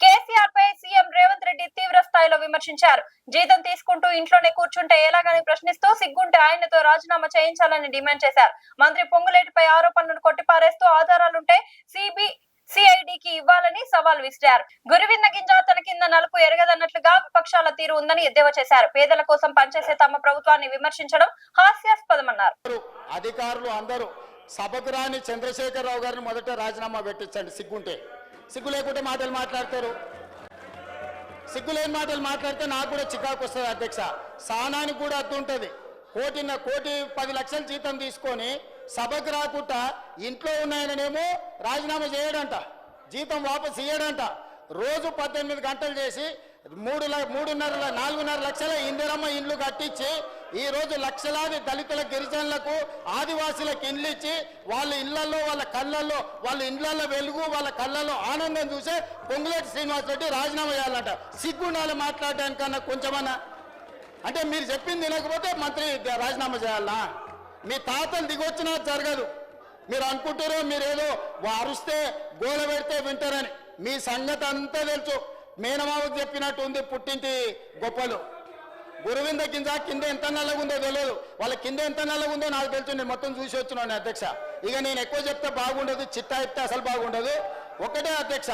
కేసీఆర్ పై CM Revanth Reddy తీవ్ర స్థాయిలో విమర్శించారు. జీతం తీసుకుంటూ ఇంట్లోనే కూర్చుంటే ఎలాగని ప్రశ్నిస్తూ సిగ్గుంటే ఆయనతో రాజీనామా చేయించాలని డిమాండ్ చేశారు. మంత్రి పొంగులేటిపై ఆరోపణలను కొట్టిపారేస్తూ ఆధారాలుంటే సిఐడికి ఇవ్వాలని సవాల్ విసిరారు. గురువింద గింజ తన కింద నలుపు ఎరగదన్నట్లుగా విపక్షాల తీరు ఉందని ఎద్దేవా చేశారు. పేదల కోసం పనిచేసే తమ ప్రభుత్వాన్ని విమర్శించడం హాస్యాస్పదమన్నారు. అధికారులు అందరూ సభకు రాని చంద్రశేఖరరావు గారిని మొదట రాజీనామా పెట్టించండి. సిగ్గు లేకుంటే మాటలు మాట్లాడతారు. సిగ్గులేని మాటలు మాట్లాడితే నాకు కూడా చికాకు వస్తుంది అధ్యక్ష. సానానికి కూడా అర్థం ఉంటుంది. కోటి 10 లక్షల జీతం తీసుకొని సభకు రాకుండా ఇంట్లో ఉన్నాయనేమో రాజీనామా చేయడంట, జీతం వాపసు ఇయ్యడంట. రోజు 18 గంటలు చేసి 4.5 లక్షల ఇందిరమ్మ ఇండ్లు కట్టించి ఈ రోజు లక్షలాది దళితుల గిరిజనులకు ఆదివాసులకు ఇండ్లు ఇచ్చి వాళ్ళ ఇళ్లలో వాళ్ళ కళ్ళల్లో వాళ్ళ ఇండ్లలో వెలుగు వాళ్ళ కళ్ళల్లో ఆనందం చూసే పొంగులేటి శ్రీనివాసరెడ్డి రాజీనామా చేయాలంట. సిగ్గుండాలి మాట్లాడడానికన్నా కొంచెమన్నా. అంటే మీరు చెప్పింది వినకపోతే మంత్రి రాజీనామా చేయాలనా? మీ తాతలు దిగొచ్చినా జరగదు. మీరు అనుకుంటారో మీరేదో అరుస్తే గోల పెడితే వింటారని. మీ సంగతి అంతా తెలుసు. మేనమావకు చెప్పినట్టు ఉంది పుట్టింటి గొప్పలు. గురువింద గింజ కింద ఎంత నల్లగా ఉందో తెలియదు. వాళ్ళ కింద ఎంత నల్లగా ఉందో నాకు తెలుసు. నేను మొత్తం చూసి వచ్చినాను అధ్యక్ష. ఇక నేను ఎక్కువ చెప్తే బాగుండదు, చిట్టా చెప్తే అసలు బాగుండదు. ఒకటే అధ్యక్ష,